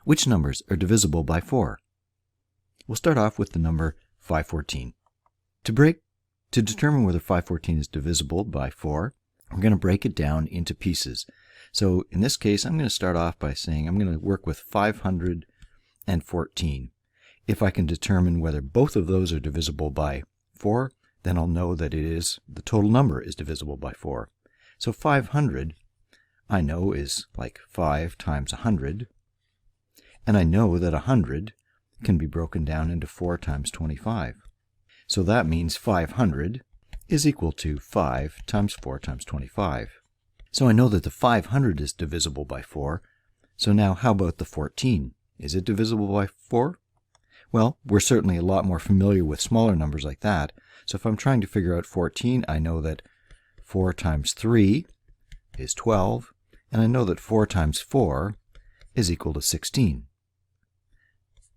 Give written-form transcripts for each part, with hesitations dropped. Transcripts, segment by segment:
Which numbers are divisible by 4? We'll start off with the number 514. To determine whether 514 is divisible by 4, we're going to break it down into pieces. So in this case, I'm going to start off by saying I'm going to work with 514. If I can determine whether both of those are divisible by 4, then I'll know that the total number is divisible by 4. So 500, I know, is like 5 times 100. And I know that 100 can be broken down into 4 times 25. So that means 500 is equal to 5 times 4 times 25. So I know that the 500 is divisible by 4. So now how about the 14? Is it divisible by 4? Well, we're certainly a lot more familiar with smaller numbers like that. So if I'm trying to figure out 14, I know that 4 times 3 is 12. And I know that 4 times 4 is equal to 16.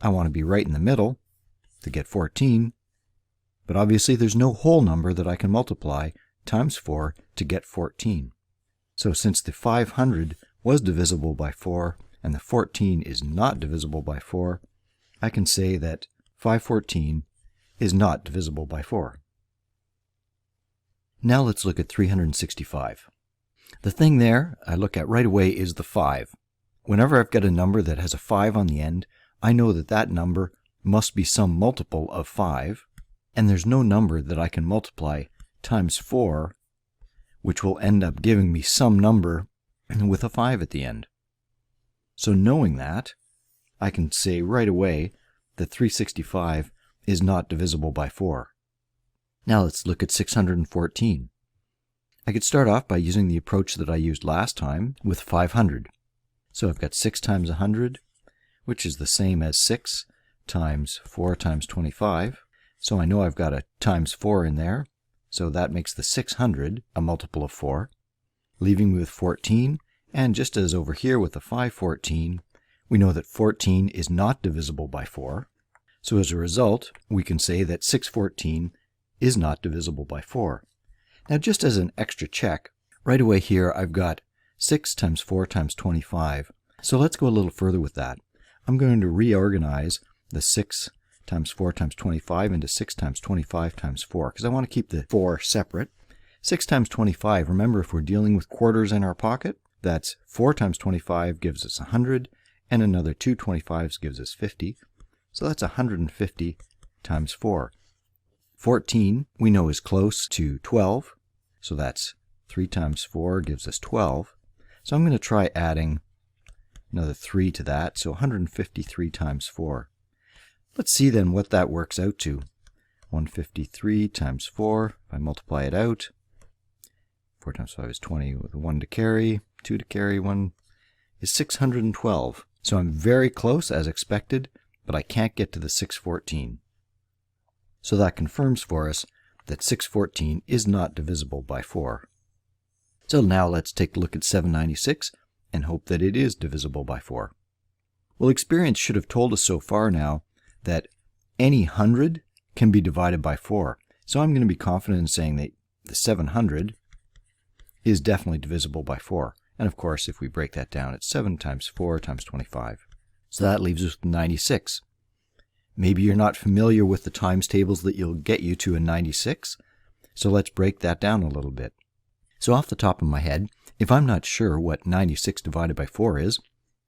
I want to be right in the middle to get 14. But obviously there's no whole number that I can multiply times 4 to get 14. So since the 500 was divisible by 4 and the 14 is not divisible by 4, I can say that 514 is not divisible by 4. Now let's look at 365. The thing there I look at right away is the 5. Whenever I've got a number that has a 5 on the end, I know that that number must be some multiple of 5. And there's no number that I can multiply times 4, which will end up giving me some number with a 5 at the end. So knowing that, I can say right away that 365 is not divisible by 4. Now let's look at 614. I could start off by using the approach that I used last time with 500. So I've got 6 times 100, which is the same as 6 times 4 times 25. So I know I've got a times 4 in there, so that makes the 600 a multiple of 4, leaving me with 14, and just as over here with the 514, we know that 14 is not divisible by 4, so as a result, we can say that 614 is not divisible by 4. Now just as an extra check, right away here I've got 6 times 4 times 25, so let's go a little further with that. I'm going to reorganize the 6 times 4 times 25 into 6 times 25 times 4, because I want to keep the 4 separate. 6 times 25, remember if we're dealing with quarters in our pocket, that's 4 times 25 gives us 100, and another 2 25s gives us 50. So that's 150 times 4. 14 we know is close to 12, so that's 3 times 4 gives us 12. So I'm going to try adding another 3 to that, so 153 times 4. Let's see then what that works out to. 153 times 4, if I multiply it out, 4 times 5 is 20 with 1 to carry, 2 to carry, 1 is 612. So I'm very close as expected, but I can't get to the 614. So that confirms for us that 614 is not divisible by 4. So now let's take a look at 796 and hope that it is divisible by 4. Well, experience should have told us so far now that any 100 can be divided by 4. So I'm going to be confident in saying that the 700 is definitely divisible by 4. And of course, if we break that down, it's 7 times 4 times 25. So that leaves us with 96. Maybe you're not familiar with the times tables that you'll get you to a 96. So let's break that down a little bit. So off the top of my head, if I'm not sure what 96 divided by 4 is,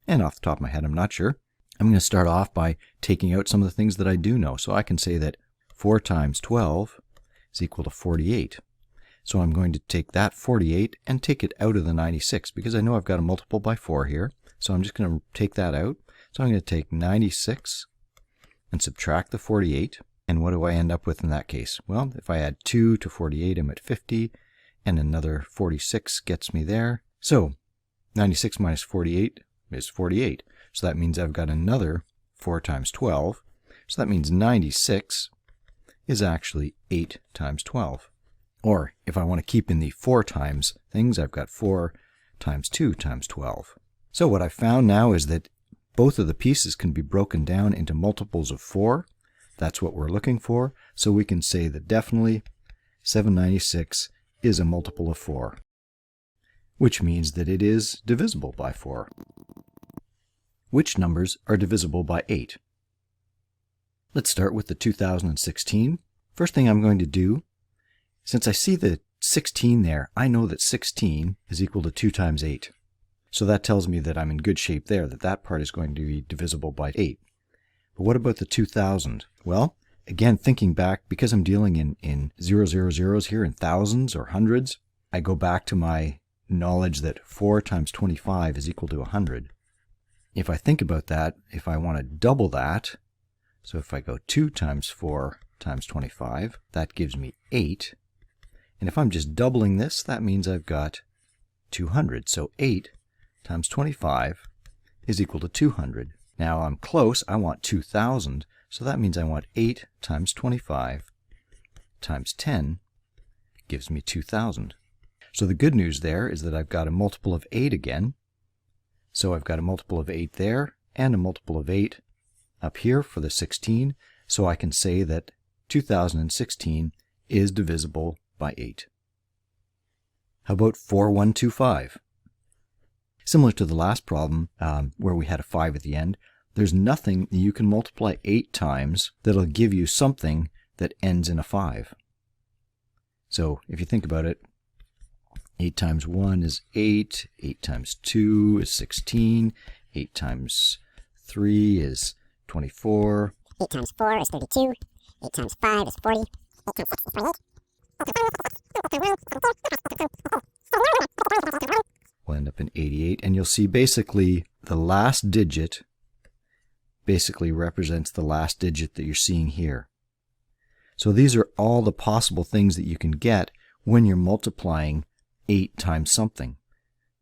and off the top of my head I'm not sure, I'm going to start off by taking out some of the things that I do know. So I can say that 4 times 12 is equal to 48. So I'm going to take that 48 and take it out of the 96 because I know I've got a multiple by 4 here. So I'm just going to take that out. So I'm going to take 96 and subtract the 48. And what do I end up with in that case? Well, if I add 2 to 48, I'm at 50. And another 46 gets me there. So 96 minus 48 is 48. So that means I've got another 4 times 12. So that means 96 is actually 8 times 12. Or if I want to keep in the 4 times things, I've got 4 times 2 times 12. So what I've found now is that both of the pieces can be broken down into multiples of 4. That's what we're looking for. So we can say that definitely 796 is a multiple of 4, which means that it is divisible by 4. which numbers are divisible by 8. Let's start with the 2016. First thing I'm going to do, since I see the 16 there, I know that 16 is equal to 2 times 8. So that tells me that I'm in good shape there, that that part is going to be divisible by 8. But what about the 2000? Well, again, thinking back, because I'm dealing in 000s here, in thousands or hundreds, I go back to my knowledge that 4 times 25 is equal to 100. If I think about that, if I want to double that, so if I go 2 times 4 times 25, that gives me 8. And if I'm just doubling this, that means I've got 200. So 8 times 25 is equal to 200. Now I'm close, I want 2000, so that means I want 8 times 25 times 10 gives me 2000. So the good news there is that I've got a multiple of 8 again. So I've got a multiple of 8 there and a multiple of 8 up here for the 16, so I can say that 2016 is divisible by 8. How about 4125? Similar to the last problem where we had a 5 at the end, there's nothing that you can multiply 8 times that'll give you something that ends in a 5. So if you think about it, 8 times 1 is 8, 8 times 2 is 16, 8 times 3 is 24. 8 times 4 is 32, 8 times 5 is 40, 8 times 6 is 28. We'll end up in 88, and you'll see basically the last digit basically represents the last digit that you're seeing here. So these are all the possible things that you can get when you're multiplying 8 times something.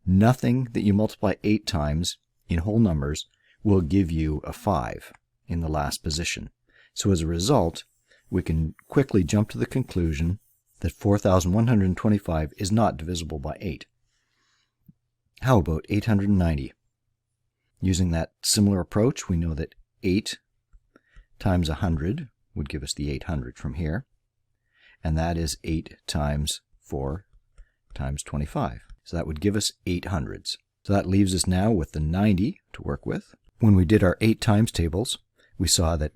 Nothing that you multiply 8 times in whole numbers will give you a 5 in the last position. So as a result, we can quickly jump to the conclusion that 4125 is not divisible by 8. How about 890? Using that similar approach, we know that 8 times 100 would give us the 800 from here, and that is 8 times 4 times 25. So that would give us 800s. So that leaves us now with the 90 to work with. When we did our 8 times tables, we saw that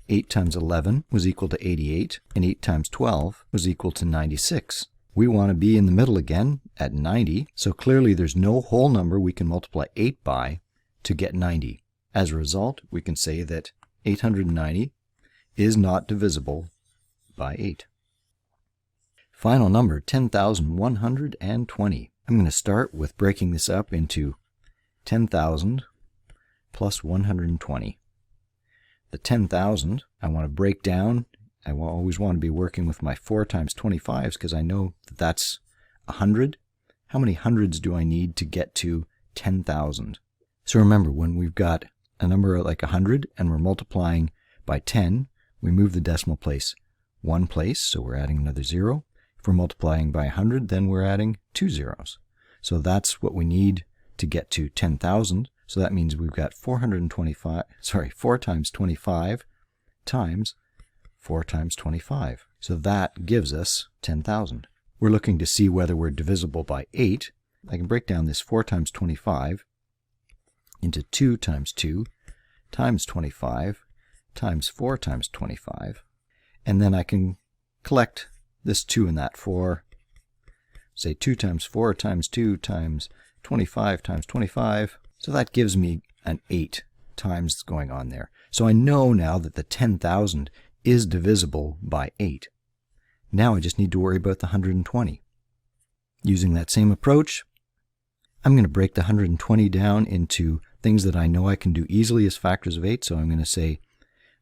8 times 11 was equal to 88, and 8 times 12 was equal to 96. We want to be in the middle again at 90, so clearly there's no whole number we can multiply 8 by to get 90. As a result, we can say that 890 is not divisible by 8. Final number, 10,120. I'm going to start with breaking this up into 10,000 plus 120. The 10,000 I want to break down. I always want to be working with my 4 times 25s because I know that that's 100. How many hundreds do I need to get to 10,000? So remember, when we've got a number like 100 and we're multiplying by 10, we move the decimal place one place, so we're adding another 0. If we're multiplying by 100, then we're adding 2 zeros. So that's what we need to get to 10,000. So that means we've got 4 times 25 times 4 times 25. So that gives us 10,000. We're looking to see whether we're divisible by 8. I can break down this 4 times 25 into 2 times 2 times 25 times 4 times 25. And then I can collect this 2 and that 4. Say 2 times 4 times 2 times 25 times 25. So that gives me an 8 times going on there. So I know now that the 10,000 is divisible by 8. Now I just need to worry about the 120. Using that same approach, I'm going to break the 120 down into things that I know I can do easily as factors of 8. So I'm going to say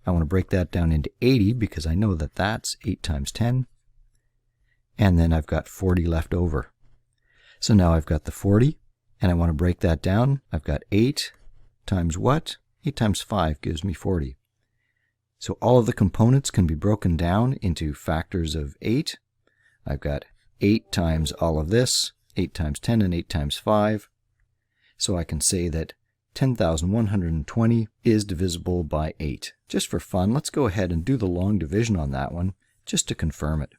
I want to break that down into 80 because I know that that's 8 times 10. And then I've got 40 left over. So now I've got the 40, and I want to break that down. I've got 8 times what? 8 times 5 gives me 40. So all of the components can be broken down into factors of 8. I've got 8 times all of this, 8 times 10, and 8 times 5. So I can say that 10,120 is divisible by 8. Just for fun, let's go ahead and do the long division on that one, just to confirm it.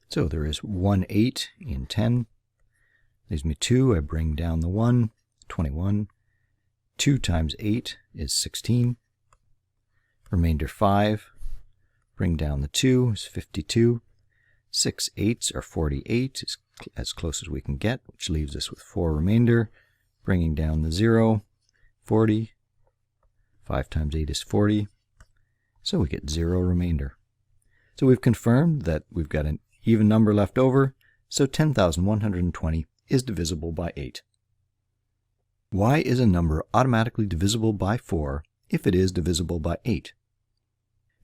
So there is 1 8 in 10. Leaves me 2. I bring down the 1, 21. 2 times 8 is 16. Remainder 5. Bring down the 2 is 52. 6 eighths are 48, is as close as we can get, which leaves us with 4 remainder. Bringing down the 0, 40. 5 times 8 is 40. So we get 0 remainder. So we've confirmed that we've got an even number left over, so 10,120 is divisible by 8. Why is a number automatically divisible by 4 if it is divisible by 8?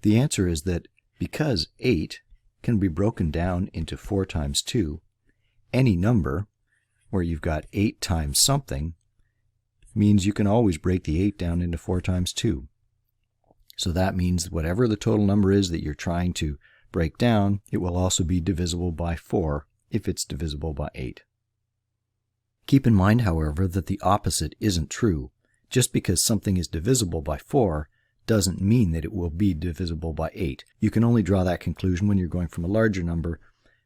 The answer is that because 8 can be broken down into 4 times 2, any number where you've got 8 times something means you can always break the 8 down into 4 times 2. So that means whatever the total number is that you're trying to break down, it will also be divisible by 4 if it's divisible by 8. Keep in mind, however, that the opposite isn't true. Just because something is divisible by 4 doesn't mean that it will be divisible by 8. You can only draw that conclusion when you're going from a larger number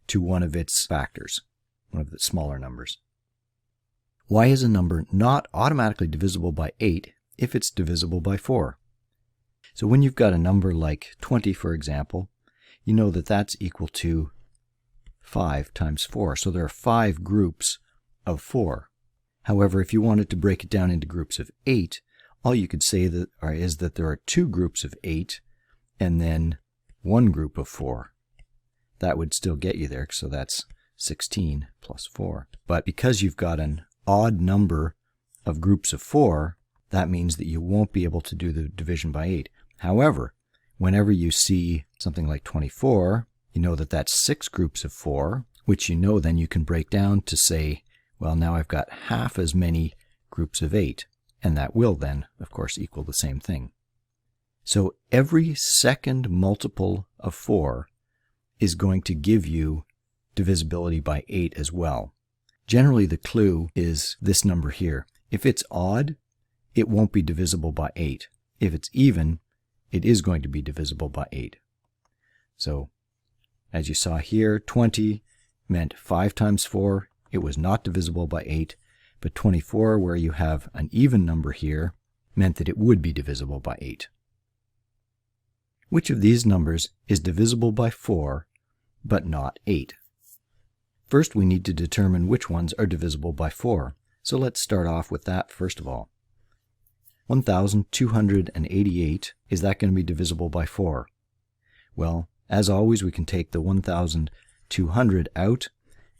to one of its factors, one of the smaller numbers. Why is a number not automatically divisible by 8 if it's divisible by 4? So when you've got a number like 20, for example, you know that that's equal to 5 times 4. So there are 5 groups of 4. However, if you wanted to break it down into groups of 8, all you could say is that there are 2 groups of 8 and then 1 group of 4. That would still get you there, so that's 16 plus 4. But because you've got an odd number of groups of 4, that means that you won't be able to do the division by 8. However, whenever you see something like 24, you know that that's 6 groups of 4, which you know then you can break down to say, well, now I've got half as many groups of 8, and that will then, of course, equal the same thing. So every second multiple of 4 is going to give you divisibility by 8 as well. Generally, the clue is this number here. If it's odd, it won't be divisible by 8. If it's even, it is going to be divisible by 8. So, as you saw here, 20 meant 5 times 4. It was not divisible by 8, but 24, where you have an even number here, meant that it would be divisible by 8. Which of these numbers is divisible by 4, but not 8? First, we need to determine which ones are divisible by 4. So let's start off with that first of all. 1,288, is that going to be divisible by 4? Well, as always, we can take the 1,200 out,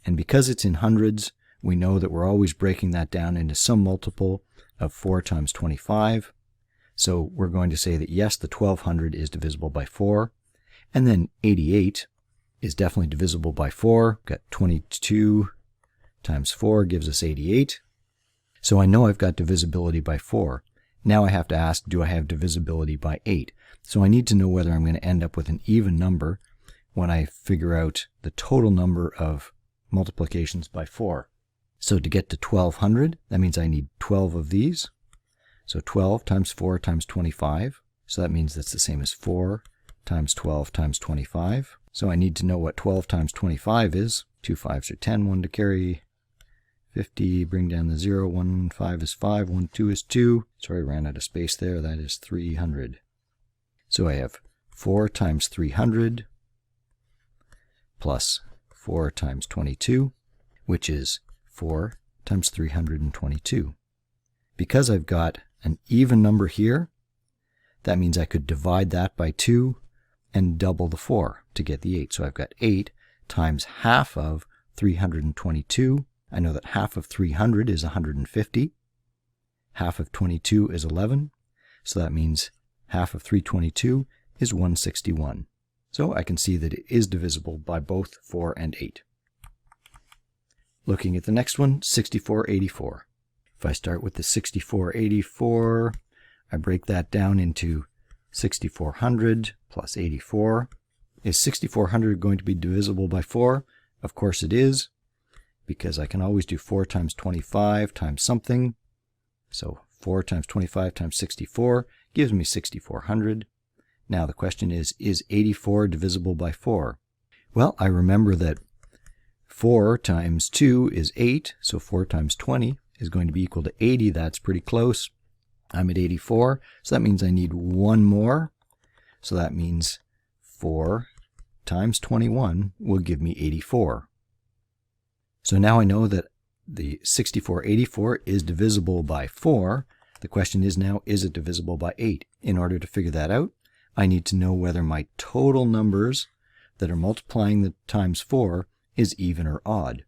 and because it's in hundreds, we know that we're always breaking that down into some multiple of 4 times 25. So we're going to say that yes, the 1,200 is divisible by 4. And then 88 is definitely divisible by 4. We've got 22 times 4 gives us 88. So I know I've got divisibility by 4. Now I have to ask, do I have divisibility by 8? So I need to know whether I'm going to end up with an even number when I figure out the total number of multiplications by 4. So to get to 1,200, that means I need 12 of these. So 12 times 4 times 25. So that means that's the same as 4 times 12 times 25. So I need to know what 12 times 25 is. 2 5s are 10, 1 to carry, 50, bring down the 0, 1 5 is 5, 1 2 is 2. Sorry, I ran out of space there. That is 300. So I have 4 times 300 plus 4 times 22, which is 4 times 322. Because I've got an even number here, that means I could divide that by 2 and double the 4 to get the 8. So I've got 8 times half of 322. I know that half of 300 is 150. Half of 22 is 11. So that means half of 322 is 161. So I can see that it is divisible by both 4 and 8. Looking at the next one, 6484. If I start with the 6484, I break that down into 6400 plus 84. Is 6400 going to be divisible by 4? Of course it is, because I can always do 4 times 25 times something. So 4 times 25 times 64 gives me 6400. Now the question is 84 divisible by 4? Well, I remember that 4 times 2 is 8, so 4 times 20 is going to be equal to 80. That's pretty close. I'm at 84, so that means I need one more. So that means 4 times 21 will give me 84. So now I know that the 6484 is divisible by 4. The question is now, is it divisible by 8? In order to figure that out, I need to know whether my total numbers that are multiplying the times 4 is even or odd.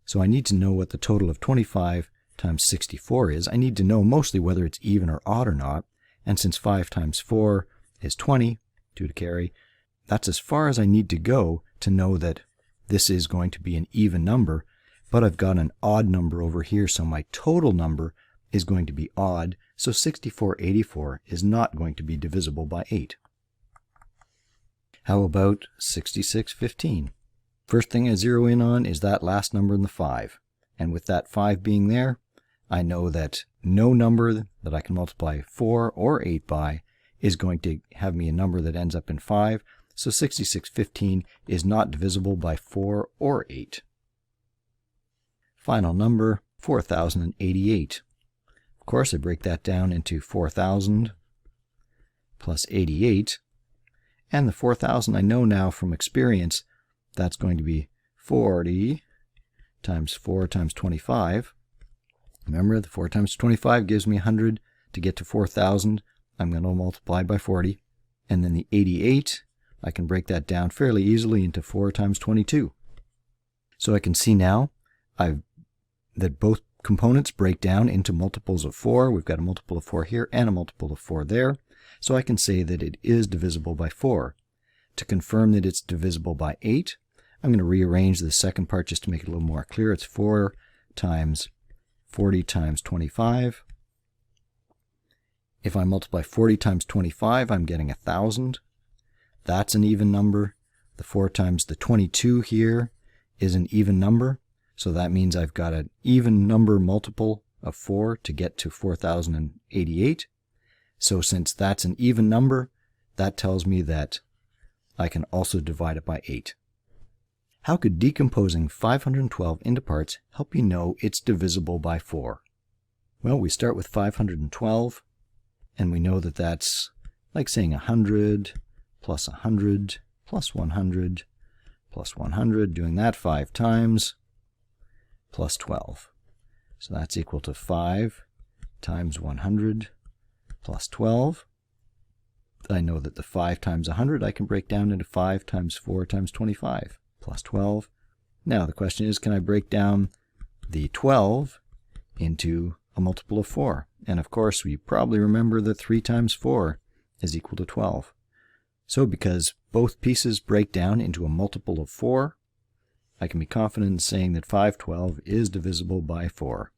So I need to know what the total of 25 times 64 is. I need to know mostly whether it's even or odd or not. And since 5 times 4 is 20, 2 to carry, that's as far as I need to go to know that this is going to be an even number. But I've got an odd number over here, so my total number is going to be odd. So 6484 is not going to be divisible by 8. How about 6615? First thing I zero in on is that last number in the 5. And with that 5 being there, I know that no number that I can multiply 4 or 8 by is going to have me a number that ends up in 5. So 6615 is not divisible by 4 or 8. Final number, 4088. Of course, I break that down into 4000 plus 88. And the 4000 I know now from experience, that's going to be 40 times 4 times 25. Remember, the 4 times 25 gives me 100. To get to 4000, I'm going to multiply by 40. And then the 88, I can break that down fairly easily into 4 times 22. So I can see now that both components break down into multiples of 4. We've got a multiple of 4 here and a multiple of 4 there. So I can say that it is divisible by 4. To confirm that it's divisible by 8, I'm going to rearrange the second part just to make it a little more clear. It's 4 times 40 times 25. If I multiply 40 times 25, I'm getting 1,000. That's an even number. The 4 times the 22 here is an even number. So that means I've got an even number multiple of 4 to get to 4088. So since that's an even number, that tells me that I can also divide it by 8. How could decomposing 512 into parts help you know it's divisible by 4? Well, we start with 512, and we know that that's like saying 100 plus 100 plus 100 plus 100, doing that 5 times, plus 12. So that's equal to 5 times 100 plus 12. I know that the 5 times 100 I can break down into 5 times 4 times 25 plus 12. Now the question is, can I break down the 12 into a multiple of 4? And of course, we probably remember that 3 times 4 is equal to 12. So because both pieces break down into a multiple of 4, I can be confident in saying that 512 is divisible by 4.